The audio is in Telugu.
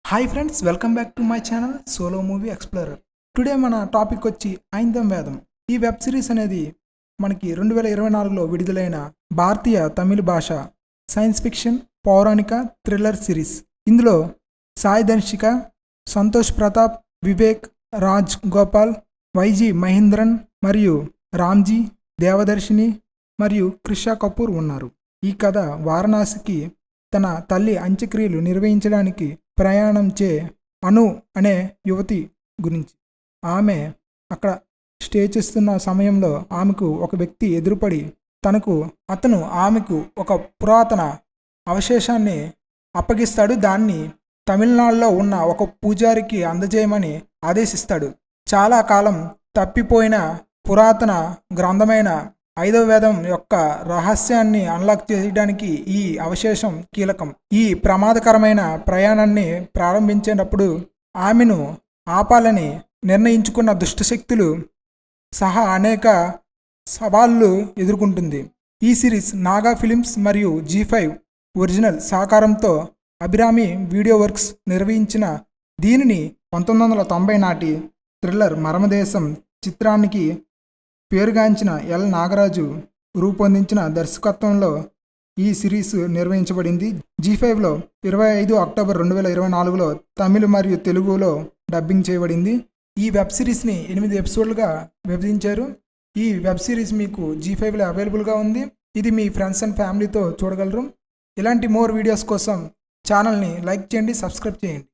Hi friends, welcome back to my channel solo movie explorer. Today మన టాపిక్ వచ్చి ఐందం వేదం. ఈ వెబ్ సిరీస్ అనేది మనకి 2024లో విడుదలైన భారతీయ తమిళ భాష సైన్స్ ఫిక్షన్ పౌరాణిక థ్రిల్లర్ సిరీస్. ఇందులో సాయి ధన్షిక, సంతోష్ ప్రతాప్, వివేక్, రాజ్ గోపాల్, వైజీ మహేంద్రన్ మరియు రామ్జీ, దేవదర్శిని మరియు క్రిషా కపూర్ ఉన్నారు. ఈ కథ వారణాసికి తన తల్లి అంత్యక్రియలు నిర్వహించడానికి ప్రయాణించే అను అనే యువతి గురించి. ఆమె అక్కడ స్టే చేస్తున్న సమయంలో ఆమెకు ఒక వ్యక్తి ఎదురుపడి అతను ఆమెకు ఒక పురాతన అవశేషాన్ని అప్పగిస్తాడు. దాన్ని తమిళనాడులో ఉన్న ఒక పూజారికి అందజేయమని ఆదేశిస్తాడు. చాలా కాలం తప్పిపోయిన పురాతన గ్రంథమైన 5వ వేదం యొక్క రహస్యాన్ని అన్లాక్ చేయడానికి ఈ అవశేషం కీలకం. ఈ ప్రమాదకరమైన ప్రయాణాన్ని ప్రారంభించేటప్పుడు ఆమెను ఆపాలని నిర్ణయించుకున్న దుష్టశక్తులు సహా అనేక సవాళ్లు ఎదుర్కొంటుంది. ఈ సిరీస్ నాగా ఫిలిమ్స్ మరియు G5 ఒరిజినల్ సహకారంతో అభిరామి వీడియో వర్క్స్ నిర్వహించిన దీనిని 1990 నాటి థ్రిల్లర్ మర్మదేశం చిత్రానికి పేరుగాంచిన ఎల్ నాగరాజు రూపొందించిన దర్శకత్వంలో ఈ సిరీస్ నిర్వహించబడింది. G5లో 25 అక్టోబర్ 2024లో తమిళ మరియు తెలుగులో డబ్బింగ్ చేయబడింది. ఈ వెబ్ సిరీస్ని 8 ఎపిసోడ్లుగా విభజించారు. ఈ వెబ్ సిరీస్ మీకు G5లో అవైలబుల్గా ఉంది. ఇది మీ ఫ్రెండ్స్ అండ్ ఫ్యామిలీతో చూడగలరు. ఇలాంటి మోర్ వీడియోస్ కోసం ఛానల్ని లైక్ చేయండి, సబ్స్క్రైబ్ చేయండి.